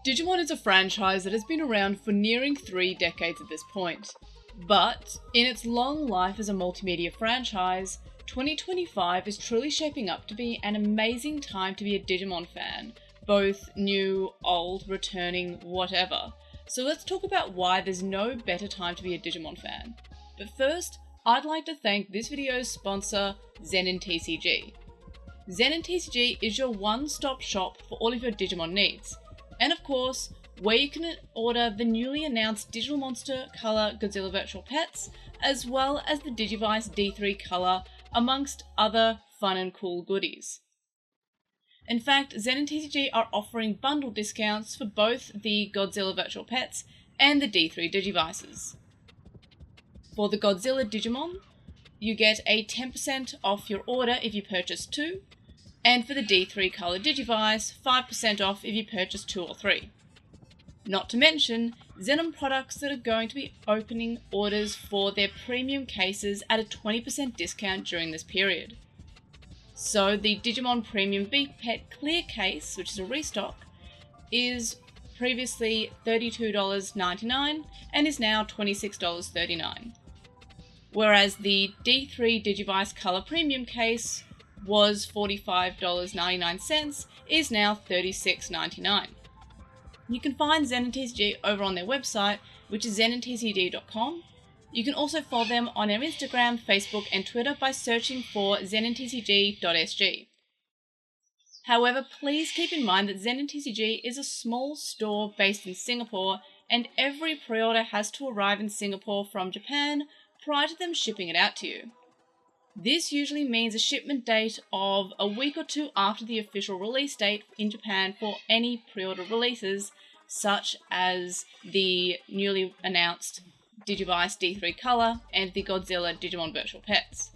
Digimon is a franchise that has been around for nearing 3 decades at this point. But, in its long life as a multimedia franchise, 2025 is truly shaping up to be an amazing time to be a Digimon fan, both new, old, returning, whatever. So let's talk about why there's no better time to be a Digimon fan. But first, I'd like to thank this video's sponsor, Zenintcg. Zenintcg is your one-stop shop for all of your Digimon needs. And of course, where you can order the newly announced Digital Monster Color Godzilla virtual pets, as well as the Digivice D3 Color, amongst other fun and cool goodies. In fact, Zenintcg are offering bundle discounts for both the Godzilla virtual pets and the D3 Digivices. For the Godzilla Digimon, you get a 10% off your order if you purchase 2, and for the D3 Color Digivice, 5% off if you purchase 2 or 3. Not to mention, Zenon products that are going to be opening orders for their premium cases at a 20% discount during this period. So the Digimon Premium Vpet Clear Case, which is a restock, is previously $32.99 and is now $26.39. Whereas the D3 Digivice Color Premium Case was $45.99, is now $36.99. You can find Zenintcg over on their website, which is zenintcg.com. You can also follow them on their Instagram, Facebook and Twitter by searching for zenintcg.sg. However, please keep in mind that Zenintcg is a small store based in Singapore, and every pre-order has to arrive in Singapore from Japan prior to them shipping it out to you. This usually means a shipment date of a week or 2 after the official release date in Japan for any pre-order releases, such as the newly announced Digivice D3 Color and the Godzilla Digimon Virtual Pets.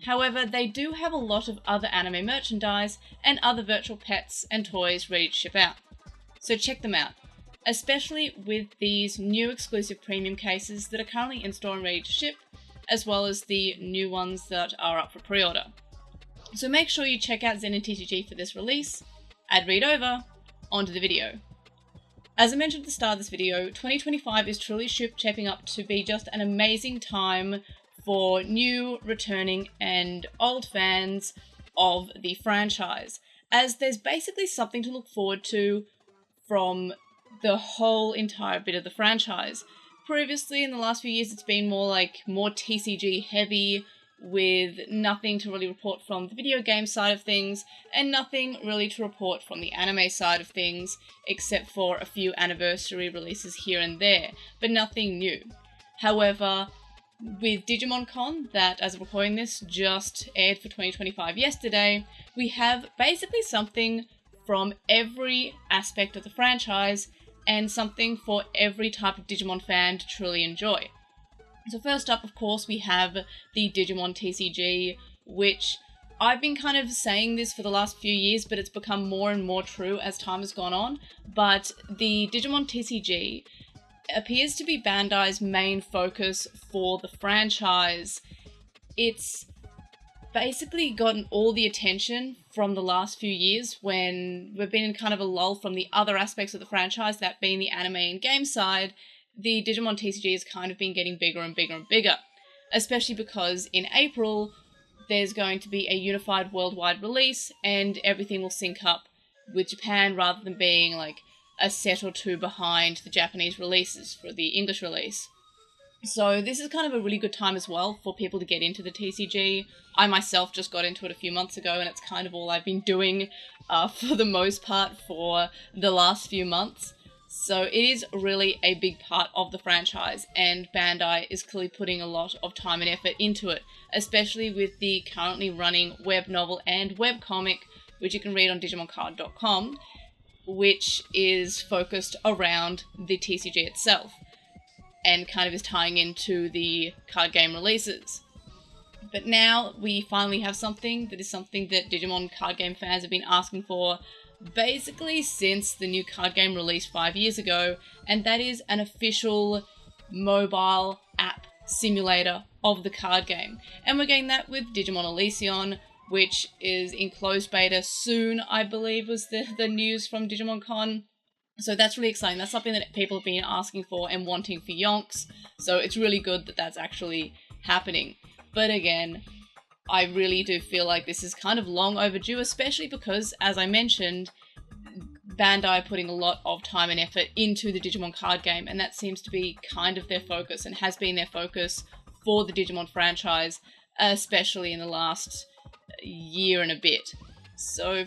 However, they do have a lot of other anime merchandise and other virtual pets and toys ready to ship out, so check them out, especially with these new exclusive premium cases that are currently in store and ready to ship, as well as the new ones that are up for pre-order. So make sure you check out Zenintcg for this release. Ad read over, onto the video. As I mentioned at the start of this video, 2025 is truly shaping up to be just an amazing time for new, returning, and old fans of the franchise, as there's basically something to look forward to from the whole entire bit of the franchise. Previously, in the last few years, it's been more TCG heavy, with nothing to really report from the video game side of things, and nothing really to report from the anime side of things, except for a few anniversary releases here and there, but nothing new. However, with Digimon Con, that as of recording this just aired for 2025 yesterday, we have basically something from every aspect of the franchise, and something for every type of Digimon fan to truly enjoy. So first up, of course, we have the Digimon TCG, which I've been kind of saying this for the last few years, but it's become more and more true as time has gone on. But the Digimon TCG appears to be Bandai's main focus for the franchise. It's basically gotten all the attention from the last few years when we've been in kind of a lull from the other aspects of the franchise, that being the anime and game side. The Digimon TCG has kind of been getting bigger and bigger and bigger, especially because in April there's going to be a unified worldwide release and everything will sync up with Japan rather than being like a set or 2 behind the Japanese releases for the English release. So this is kind of a really good time as well for people to get into the TCG. I myself just got into it a few months ago, and it's kind of all I've been doing for the most part for the last few months. So it is really a big part of the franchise, and Bandai is clearly putting a lot of time and effort into it, especially with the currently running web novel and webcomic, which you can read on DigimonCard.com, which is focused around the TCG itself, and kind of is tying into the card game releases. But now we finally have something that Digimon card game fans have been asking for basically since the new card game released 5 years ago, and that is an official mobile app simulator of the card game. And we're getting that with Digimon Alysion, which is in closed beta soon, I believe was the news from Digimon Con. So that's really exciting. That's something that people have been asking for and wanting for Yonks. So it's really good that that's actually happening. But again, I really do feel like this is kind of long overdue, especially because, as I mentioned, Bandai are putting a lot of time and effort into the Digimon card game, and that seems to be kind of their focus and has been their focus for the Digimon franchise, especially in the last year and a bit. So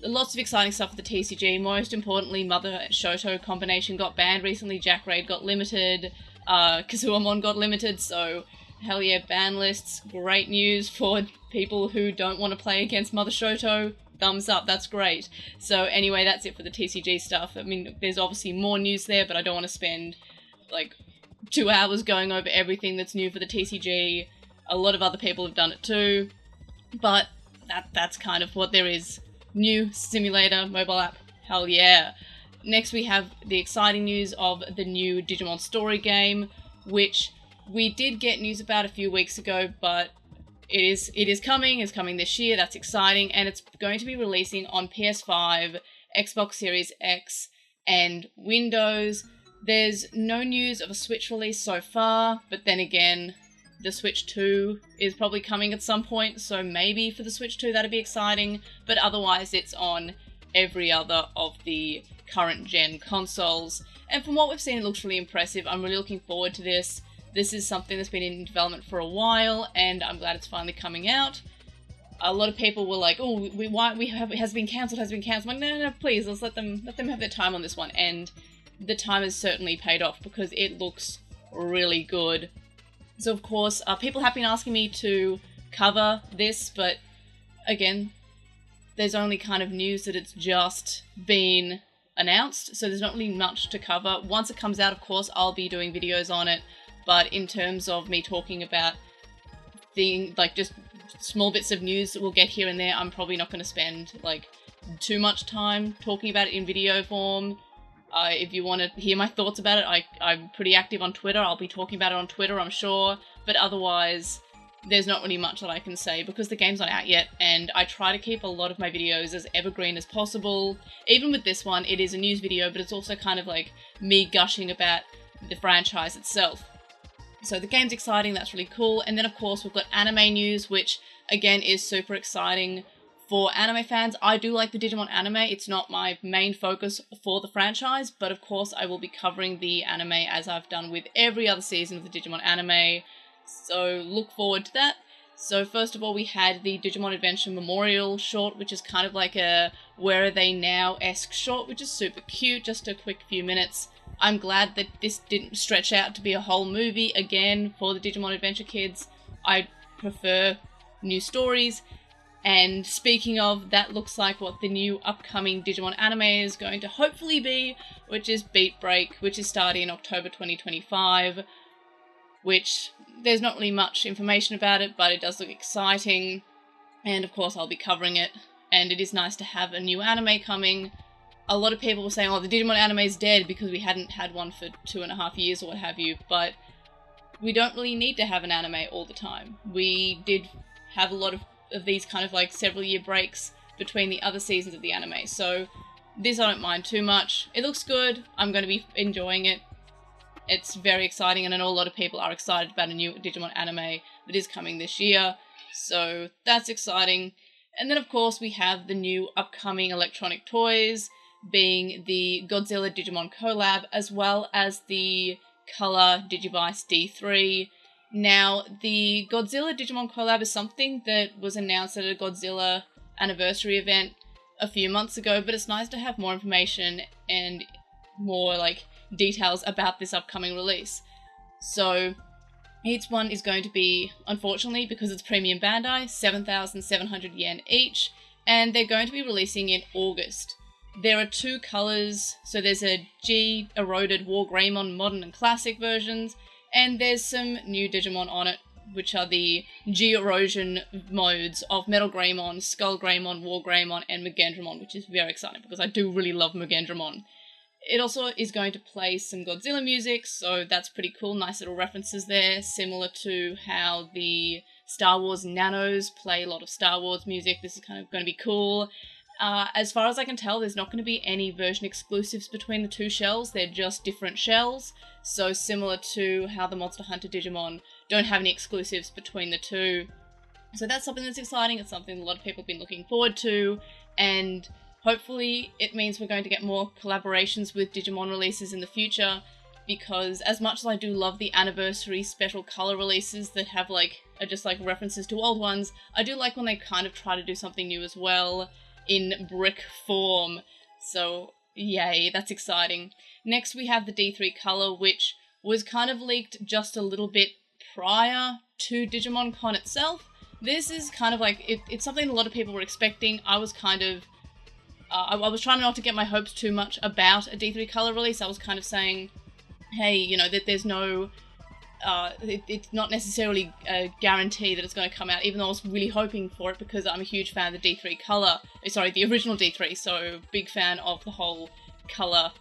lots of exciting stuff for the TCG. Most importantly, Mother Shoto combination got banned recently, Jack Raid got limited, Kazuamon got limited, so hell yeah, ban lists. Great news for people who don't want to play against Mother Shoto. Thumbs up, that's great. So anyway, that's it for the TCG stuff. I mean, there's obviously more news there, but I don't want to spend like 2 hours going over everything that's new for the TCG. A lot of other people have done it too, but that's kind of what there is. New simulator mobile app, hell yeah. Next we have the exciting news of the new Digimon story game, which we did get news about a few weeks ago, but it is coming. It's coming this year. That's exciting, and it's going to be releasing on PS5, Xbox Series X, and Windows. There's no news of a Switch release so far, but then again, the Switch 2 is probably coming at some point, so maybe for the Switch 2 that'd be exciting, but otherwise it's on every other of the current gen consoles. And from what we've seen, it looks really impressive. I'm really looking forward to this. This is something that's been in development for a while, and I'm glad it's finally coming out. A lot of people were like, "Oh, it has been cancelled." I'm like, no, please, let's let them have their time on this one. And the time has certainly paid off because it looks really good. So of course, people have been asking me to cover this, but again, there's only kind of news that it's just been announced, so there's not really much to cover. Once it comes out, of course, I'll be doing videos on it. But in terms of me talking about just small bits of news that we'll get here and there, I'm probably not going to spend like too much time talking about it in video form. If you want to hear my thoughts about it, I'm pretty active on Twitter. I'll be talking about it on Twitter, I'm sure. But otherwise, there's not really much that I can say because the game's not out yet, and I try to keep a lot of my videos as evergreen as possible. Even with this one, it is a news video, but it's also kind of like me gushing about the franchise itself. So the game's exciting, that's really cool. And then of course we've got anime news, which again is super exciting for anime fans. I do like the Digimon anime. It's not my main focus for the franchise, but of course I will be covering the anime as I've done with every other season of the Digimon anime. So look forward to that. So first of all, we had the Digimon Adventure Memorial short, which is kind of like a Where Are They Now-esque short, which is super cute, just a quick few minutes. I'm glad that this didn't stretch out to be a whole movie again for the Digimon Adventure kids. I prefer new stories. And speaking of, that looks like what the new upcoming Digimon anime is going to hopefully be, which is Beat Break, which is starting in October 2025, which there's not really much information about it, but it does look exciting. And of course I'll be covering it, and it is nice to have a new anime coming. A lot of people were saying, oh, the Digimon anime is dead because we hadn't had one for 2.5 years or what have you, but we don't really need to have an anime all the time. We did have a lot of these kind of like several year breaks between the other seasons of the anime, so this I don't mind too much. It looks good, I'm going to be enjoying it. It's very exciting, and I know a lot of people are excited about a new Digimon anime that is coming this year, so that's exciting. And then of course we have the new upcoming electronic toys, being the Godzilla Digimon collab, as well as the Color Digivice D3. Now, the Godzilla Digimon collab is something that was announced at a Godzilla anniversary event a few months ago, but it's nice to have more information and more like details about this upcoming release. So each one is going to be, unfortunately, because it's premium Bandai, 7,700 yen each, and they're going to be releasing in August. There are two colours, so there's a G-eroded War Greymon modern and classic versions, and there's some new Digimon on it, which are the G-erosion modes of Metal Greymon, Skull Greymon, War Greymon, and Mugendramon, which is very exciting because I do really love Mugendramon. It also is going to play some Godzilla music, so that's pretty cool, nice little references there, similar to how the Star Wars Nanos play a lot of Star Wars music. This is kind of going to be cool. As far as I can tell, there's not going to be any version exclusives between the two shells. They're just different shells. So similar to how the Monster Hunter Digimon don't have any exclusives between the two. So that's something that's exciting. It's something a lot of people have been looking forward to. And hopefully it means we're going to get more collaborations with Digimon releases in the future. Because as much as I do love the anniversary special color releases that have are just references to old ones, I do like when they kind of try to do something new as well in brick form. So yay, that's exciting. Next we have the D3 color, which was kind of leaked just a little bit prior to Digimon Con itself. This is kind of it's something a lot of people were expecting. I was kind of I was trying not to get my hopes too much about a D3 color release. I was kind of saying, hey, that there's no it's not necessarily a guarantee that it's going to come out, even though I was really hoping for it because I'm a huge fan of the D3 color, sorry, the original D3, so big fan of the whole color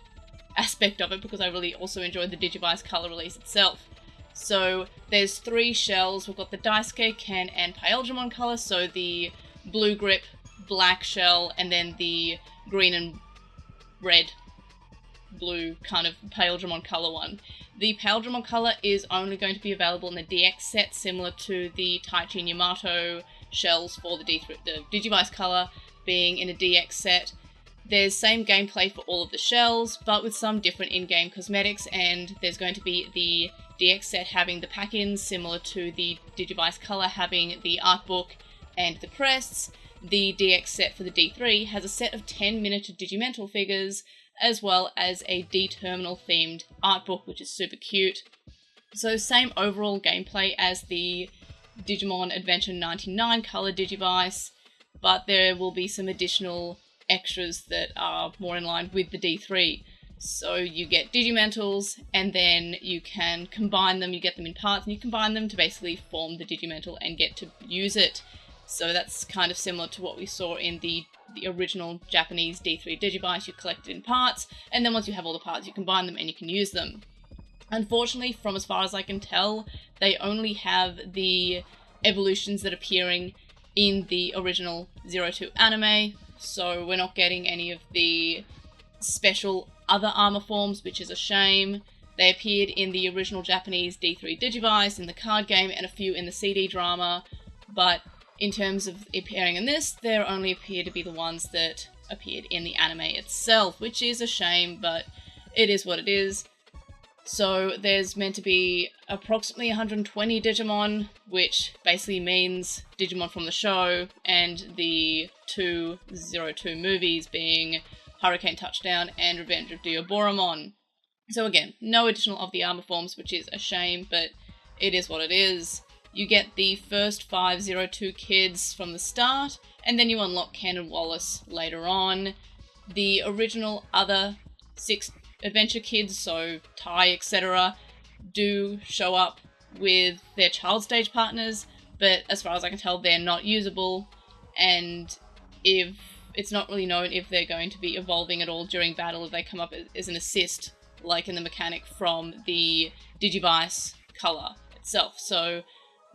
aspect of it because I really also enjoyed the Digivice color release itself. So there's 3 shells. We've got the Daisuke, Ken, and Paildramon color, so the blue grip, black shell, and then the green and red blue kind of Paildramon color one. The Paildramon color is only going to be available in the DX set, similar to the Taichi and Yamato shells for the Digivice color being in a DX set. There's same gameplay for all of the shells, but with some different in-game cosmetics, and there's going to be the DX set having the pack-ins, similar to the Digivice color having the art book and the crests. The DX set for the D3 has a set of 10 miniature Digimental figures, as well as a D-Terminal themed art book, which is super cute. So same overall gameplay as the Digimon Adventure 99 color Digivice, but there will be some additional extras that are more in line with the D3. So you get Digimentals, and then you can combine them, you get them in parts, and you combine them to basically form the Digimental and get to use it. So that's kind of similar to what we saw in the original Japanese D3 Digivice. You collect it in parts, and then once you have all the parts, you combine them and you can use them. Unfortunately, from as far as I can tell, they only have the evolutions that are appearing in the original 02 anime, so we're not getting any of the special other armor forms, which is a shame. They appeared in the original Japanese D3 Digivice, in the card game, and a few in the CD drama, but in terms of appearing in this, there only appear to be the ones that appeared in the anime itself, which is a shame, but it is what it is. So there's meant to be approximately 120 Digimon, which basically means Digimon from the show and the 2 02 movies being Hurricane Touchdown and Revenge of Diaboromon. So again, no additional of the armor forms, which is a shame, but it is what it is. You get the first 502 kids from the start, and then you unlock Ken and Wallace later on. The original other 6 adventure kids, so Tai, etc., do show up with their child stage partners, but as far as I can tell, they're not usable, and if it's not really known if they're going to be evolving at all during battle, if they come up as an assist, like in the mechanic from the Digivice color itself. So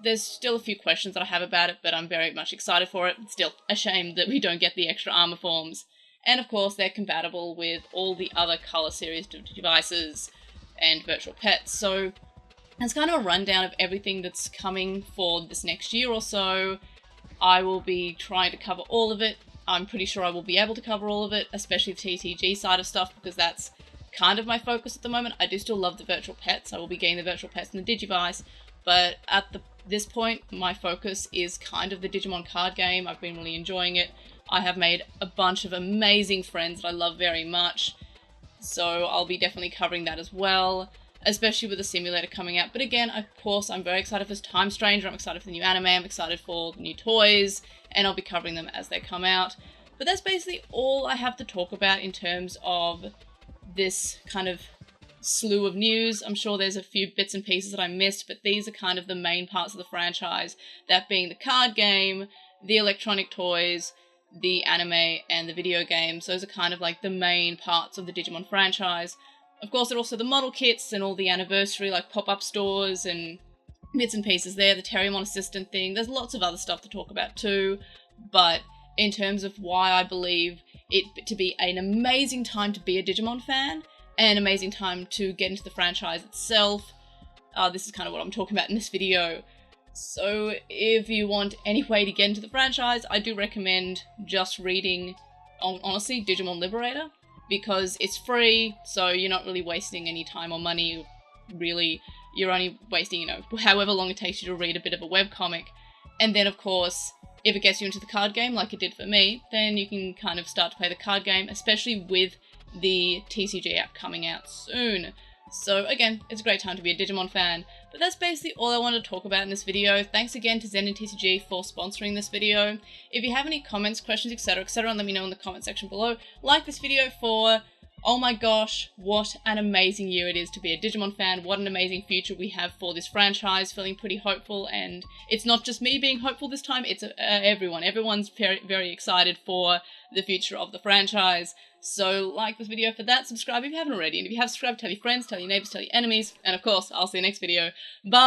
there's still a few questions that I have about it, but I'm very much excited for it. It's still a shame that we don't get the extra armor forms. And of course, they're compatible with all the other color series devices and virtual pets. So that's kind of a rundown of everything that's coming for this next year or so. I will be trying to cover all of it. I'm pretty sure I will be able to cover all of it, especially the TCG side of stuff, because that's kind of my focus at the moment. I do still love the virtual pets. I will be getting the virtual pets in the Digivice, but at this point, my focus is kind of the Digimon card game. I've been really enjoying it. I have made a bunch of amazing friends that I love very much, so I'll be definitely covering that as well, especially with the simulator coming out. But again, of course, I'm very excited for Time Stranger, I'm excited for the new anime, I'm excited for the new toys, and I'll be covering them as they come out. But that's basically all I have to talk about in terms of this kind of slew of news. I'm sure there's a few bits and pieces that I missed, but these are kind of the main parts of the franchise, that being the card game, the electronic toys, the anime, and the video games. Those are kind of like the main parts of the Digimon franchise. Of course, there are also the model kits and all the anniversary like pop-up stores and bits and pieces there, the Terriermon assistant thing. There's lots of other stuff to talk about too, but in terms of why I believe it to be an amazing time to be a Digimon fan, and an amazing time to get into the franchise itself. This is kind of what I'm talking about in this video. So if you want any way to get into the franchise, I do recommend just reading, honestly, Digimon Liberator, because it's free, so you're not really wasting any time or money. Really, you're only wasting, however long it takes you to read a bit of a webcomic. And then, of course, if it gets you into the card game, like it did for me, then you can kind of start to play the card game, especially with the TCG app coming out soon. So again, it's a great time to be a Digimon fan. But that's basically all I wanted to talk about in this video. Thanks again to Zenintcg for sponsoring this video. If you have any comments, questions, etc., let me know in the comment section below. Like this video for, oh my gosh, what an amazing year it is to be a Digimon fan. What an amazing future we have for this franchise. Feeling pretty hopeful, and it's not just me being hopeful this time, it's everyone. Everyone's very, very excited for the future of the franchise. So like this video for that, subscribe if you haven't already, and if you have subscribed, tell your friends, tell your neighbors, tell your enemies, and of course, I'll see you next video. Bye!